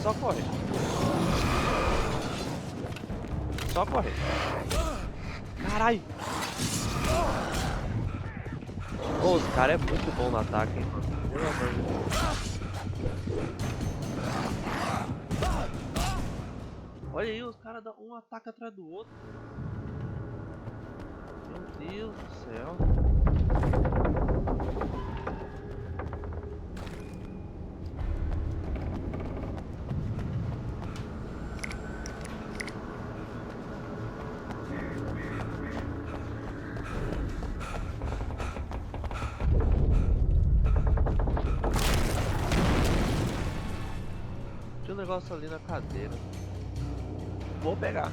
Só corre. Só corre. Caralho. Ô, os caras é muito bom no ataque, hein, mano. Pelo amor de Deus. Olha aí, os caras dão um ataque atrás do outro. Meu Deus do céu. Tinha um negócio ali na cadeira. Vou pegar.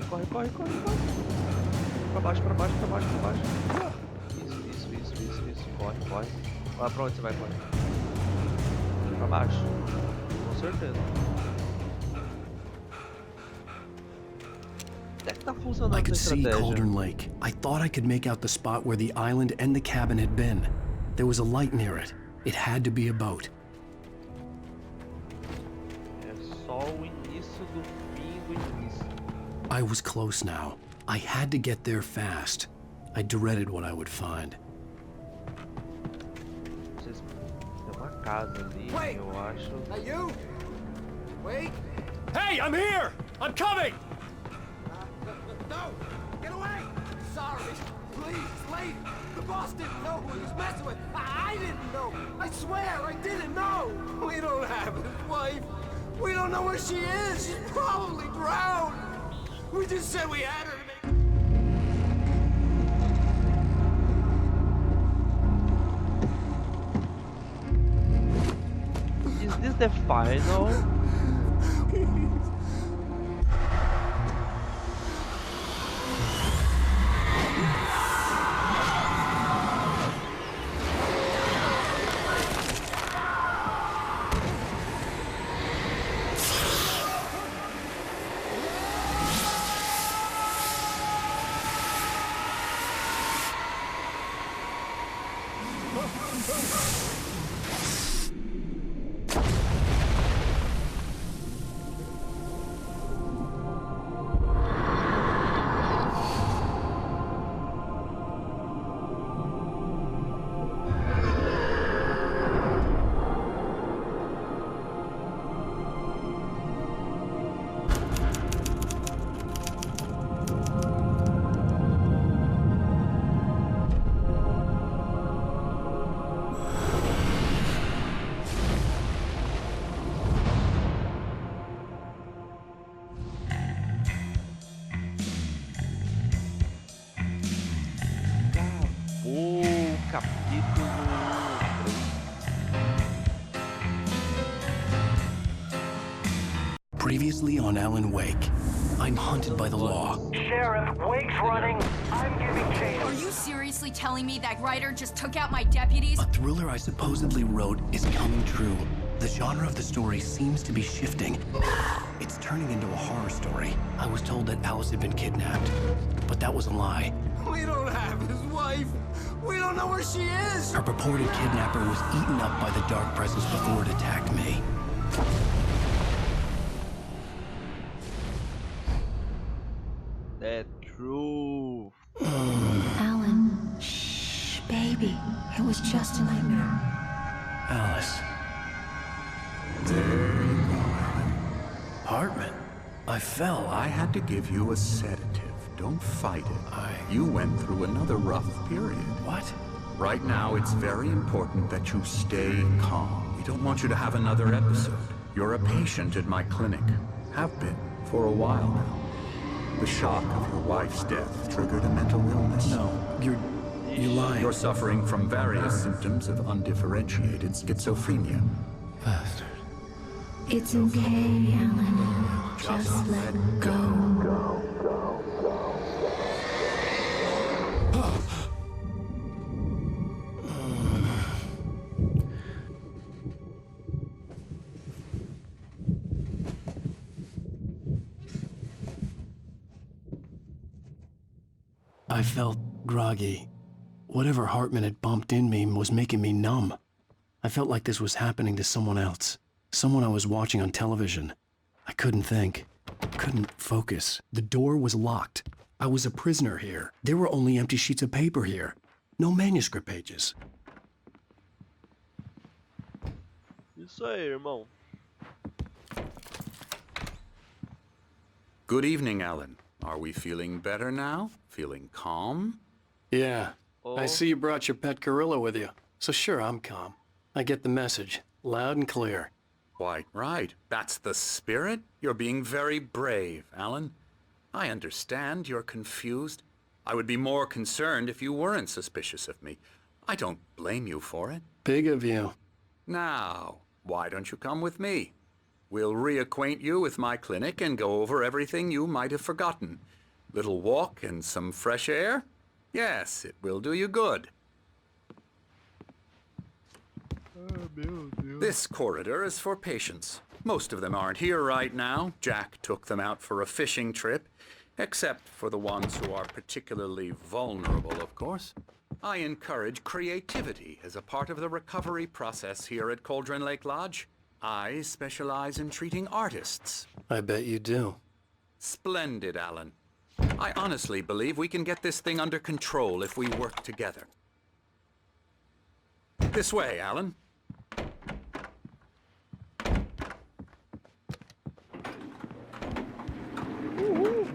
Corre. Pra baixo. Isso. Corre. Lá pra onde você vai correr? Pra baixo. Com certeza. Até que tá funcionando I essa could see estratégia. Cauldron Lake. I thought I could make out the spot where the island and the cabin had been. There was a light near it. It had to be a boat. É só o início do fim do início. I was close now. I had to get there fast. I dreaded what I would find. Tem uma casa ali, Wait. eu acho. Are you? Wait! Hey, I'm here! I'm coming! No! Get away! Sorry! Please, lady! The boss didn't know who he was messing with! I didn't know! I swear, I didn't know! We don't have his wife! We don't know where she is! She's probably drowned! We just said we had her to make... Is this the final? Capítulo 3. Previously on Alan Wake, I'm hunted by the law. Sheriff, Wake's running. I'm giving chase. Are you seriously telling me that writer just took out my deputies? A thriller I supposedly wrote is coming true. The genre of the story seems to be shifting. It's turning into a horror story. I was told that Alice had been kidnapped, but that was a lie. We don't have his wife! We don't know where she is! Her purported kidnapper was eaten up by the dark presence before it attacked me. The truth. Alan, shh, baby. It was just a nightmare. Alice. There you go, Alan. Hartman. I fell. I had to give you a sedative. Don't fight it. You went through another rough period. What? Right now, it's very important that you stay calm. We don't want you to have another episode. You're a patient at my clinic. Have been for a while now. The shock of your wife's death triggered a mental illness. No, you're lying. You're suffering from various symptoms of undifferentiated schizophrenia. Bastard. It's okay, Alan. Just let go. I felt groggy. Whatever Hartman had bumped in me was making me numb. I felt like this was happening to someone else. Someone I was watching on television. I couldn't think. Couldn't focus. The door was locked. I was a prisoner here. There were only empty sheets of paper here. No manuscript pages. Isso aí, irmão. Good evening, Alan. Are we feeling better now? Feeling calm? Yeah. Oh. I see you brought your pet gorilla with you. So sure, I'm calm. I get the message. Loud and clear. Quite right. That's the spirit. You're being very brave, Alan. I understand you're confused. I would be more concerned if you weren't suspicious of me. I don't blame you for it. Big of you. Now, why don't you come with me? We'll reacquaint you with my clinic and go over everything you might have forgotten. Little walk and some fresh air? Yes, it will do you good. This corridor is for patients. Most of them aren't here right now. Jack took them out for a fishing trip, except for the ones who are particularly vulnerable, of course. I encourage creativity as a part of the recovery process here at Cauldron Lake Lodge. I specialize in treating artists. I bet you do. Splendid, Alan. I honestly believe we can get this thing under control if we work together. This way, Alan.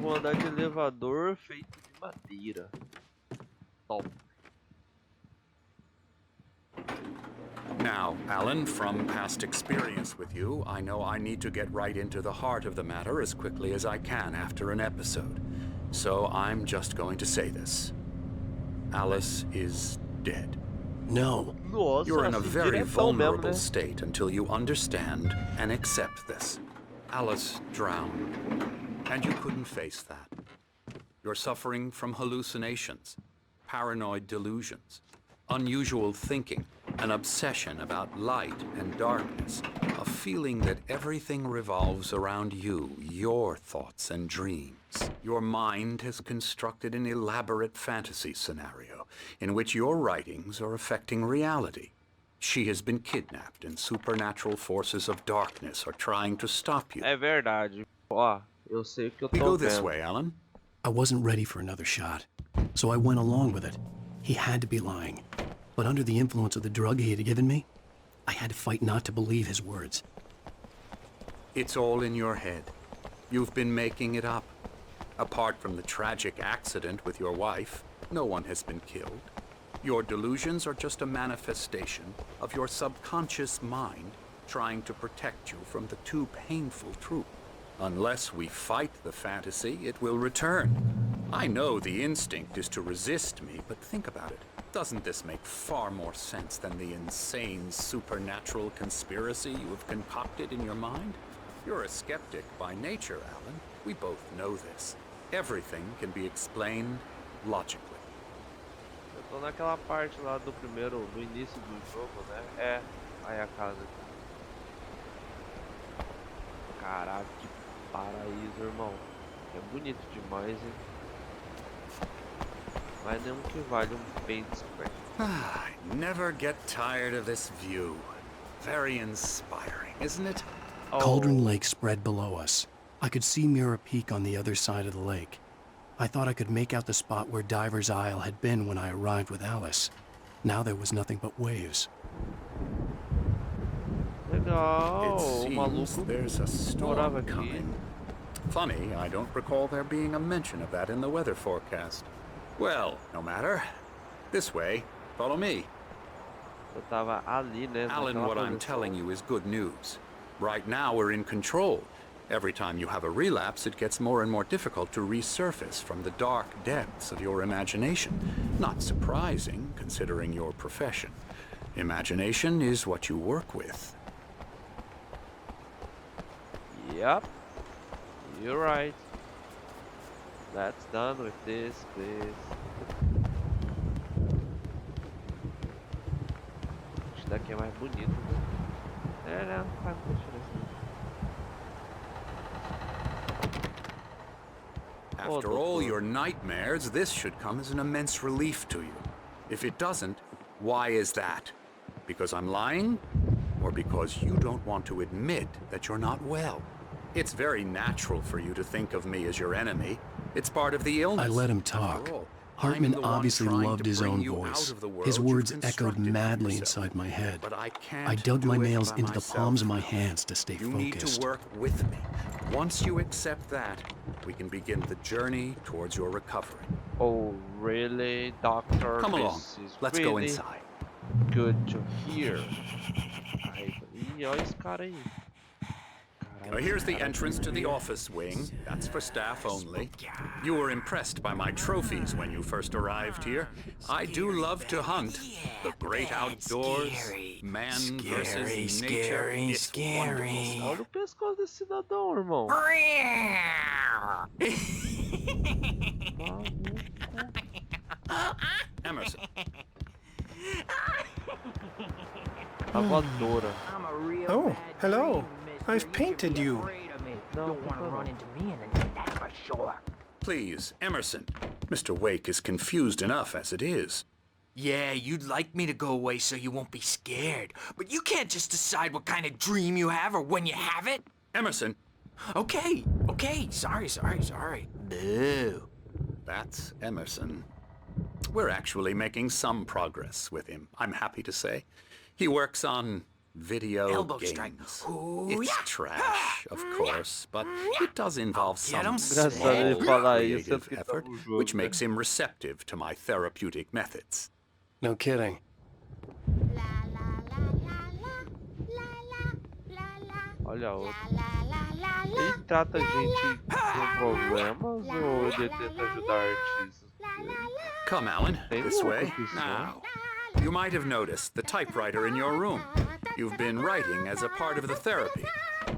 Vou andar de elevador feito de madeira. Top. Now, Alan, from past experience with you, I know I need to get right into the heart of the matter as quickly as I can after an episode. So I'm just going to say this. Alice is dead. No. Nossa, You're in a assim, very diretão vulnerable mesmo, né? state until you understand and accept this. Alice drowned, and you couldn't face that. You're suffering from hallucinations, paranoid delusions, unusual thinking, an obsession about light and darkness, a feeling that everything revolves around you, your thoughts and dreams. Your mind has constructed an elaborate fantasy scenario in which your writings are affecting reality. She has been kidnapped and supernatural forces of darkness are trying to stop you. É verdade. Ó, eu sei o que eu We tô go this vendo. way, Alan. I wasn't ready for another shot, so I went along with it. He had to be lying. But under the influence of the drug he had given me, I had to fight not to believe his words. It's all in your head. You've been making it up. Apart from the tragic accident with your wife, no one has been killed. Your delusions are just a manifestation of your subconscious mind trying to protect you from the too painful truth. Unless we fight the fantasy, it will return. I know the instinct is to resist me, but think about it. Doesn't this make far more sense than the insane supernatural conspiracy you have concocted in your mind? You're a skeptic by nature, Alan. We both know this. Everything can be explained logically. Eu tô naquela parte lá do primeiro, do início do jogo, né? É, aí a casa. Caraca, que paraíso, irmão. É bonito demais, hein? Mas nenhum que vale paint spray. I never get tired of this view. Very inspiring, isn't it? Oh, Cauldron Lake spread below us. I could see Mirror Peak on the other side of the lake. I thought I could make out the spot where Diver's Isle had been when I arrived with Alice. Now there was nothing but waves. legal. It O seems maluco there's a morava storm aqui. coming. Funny, I don't recall there being a mention of that in the weather forecast. Well, no matter. This way. Follow me. Eu tava ali, né? Alan, naquela what I'm posição. telling you is good news. Right now, we're in control. Every time you have a relapse, it gets more and more difficult to resurface from the dark depths of your imagination. Not surprising, considering your profession. Imagination is what you work with. Yep. You're right. Let's done with this, please. Esse daqui é mais bonito, né? É, né? Não faz muita diferença. After all your nightmares, this should come as an immense relief to you. If it doesn't, why is that? Because I'm lying? Or because you don't want to admit that you're not well? It's very natural for you to think of me as your enemy. It's part of the illness. I let him talk. Hartman obviously loved his own voice. His words echoed madly inside my head. But I dug my nails into the palms of my hands to stay You focused. need to work with me. Once you accept that, we can begin the journey towards your recovery. Oh, really, Doctor? Come along. This is Let's really go inside. Good to hear. Ih, olha esse cara aí. Here's the entrance to the office wing. That's for staff only. You were impressed by my trophies when you first arrived here. I do love to hunt. The great outdoors, man versus nature. It's wonderful. Olha o pescoço desse cidadão, irmão. Emerson. A voadora. Oh, hello. I've painted you. Don't want to run into me, and that's for sure. Please, Emerson. Mr. Wake is confused enough as it is. Yeah, you'd like me to go away so you won't be scared. But you can't just decide what kind of dream you have or when you have it. Emerson. Okay. Sorry. Boo. That's Emerson. We're actually making some progress with him, I'm happy to say. He works on video Elbow games. strike. Ooh, It's yeah. trash, of course, but it does involve Get him some Engraçado ele small falar isso, creative porque tá effort, no jogo, which né? makes him receptive to my therapeutic methods. No kidding. Olha a outra. Ele trata a gente com problemas ou ele tenta ajudar artistas? Come, Alan, Tem this uma way. profissão. Now, you might have noticed the typewriter in your room. You've been writing as a part of the therapy.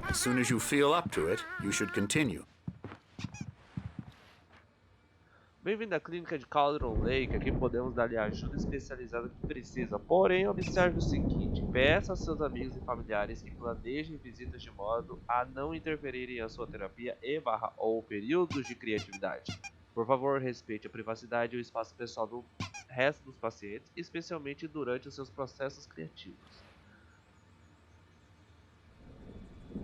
As soon as you feel up to it, you should continue. Bem-vindo à clínica de Cauldron Lake. Aqui podemos dar-lhe a ajuda especializada que precisa. Porém, observe o seguinte: peça a seus amigos e familiares que planejem visitas de modo a não interferirem em sua terapia ou períodos de criatividade. Por favor, respeite a privacidade e o espaço pessoal do resto dos pacientes, especialmente durante os seus processos criativos.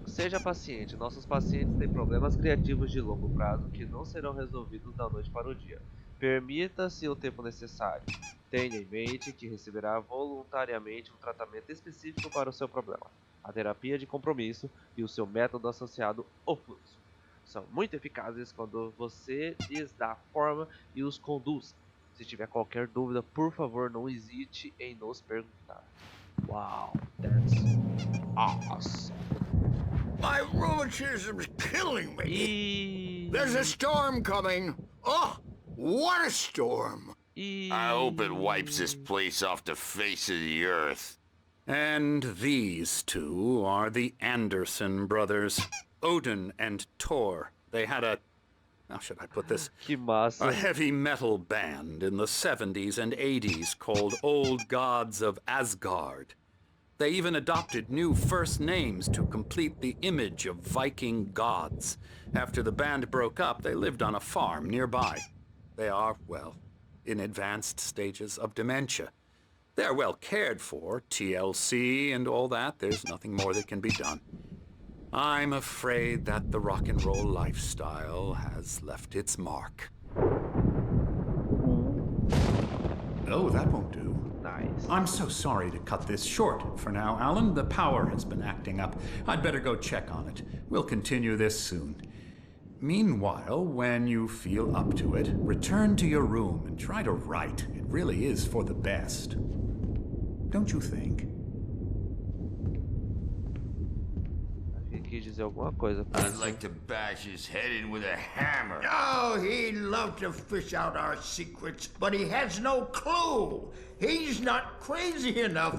Seja paciente, nossos pacientes têm problemas criativos de longo prazo que não serão resolvidos da noite para o dia. Permita-se o tempo necessário. Tenha em mente que receberá voluntariamente um tratamento específico para o seu problema. A terapia de compromisso e o seu método associado, o fluxo, são muito eficazes quando você lhes dá forma e os conduz. Se tiver qualquer dúvida, por favor, não hesite em nos perguntar. Wow, that's awesome. My rheumatism's killing me. There's a storm coming. Oh, what a storm. I hope it wipes this place off the face of the earth. And these two are the Anderson brothers, Odin and Thor. They had how should I put this? Que massa. A heavy metal band in the 70s and 80s called Old Gods of Asgard. They even adopted new first names to complete the image of Viking gods. After the band broke up, they lived on a farm nearby. They are, well, in advanced stages of dementia. They're well cared for, TLC and all that. There's nothing more that can be done. I'm afraid that the rock and roll lifestyle has left its mark. Oh, that won't do. Nice. I'm so sorry to cut this short for now, Alan. The power has been acting up. I'd better go check on it. We'll continue this soon. Meanwhile, when you feel up to it, return to your room and try to write. It really is for the best. Don't you think? Quis dizer alguma coisa pra I'd like to bash his head in with a hammer. Oh, he'd love to fish out our secrets, but he has no clue. He's not crazy enough.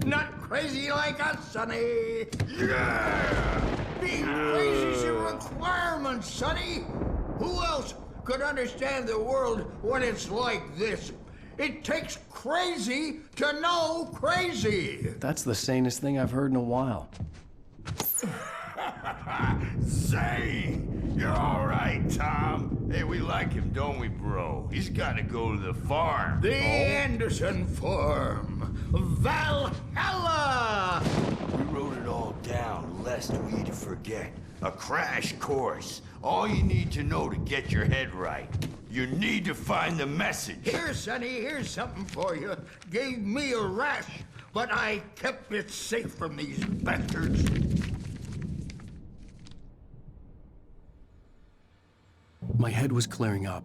Not crazy like us, Sonny. Yeah! Being crazy's a requirement, Sonny. Who else could understand the world when it's like this? It takes crazy to know crazy. That's the sanest thing I've heard in a while. Say, you're all right, Tom. like him, don't we, bro? He's gotta go to the farm. The Anderson Farm. Valhalla! We wrote it all down, lest we forget. A crash course. All you need to know to get your head right. You need to find the message. Here, Sonny, here's something for you. Gave me a rash, but I kept it safe from these bastards. My head was clearing up.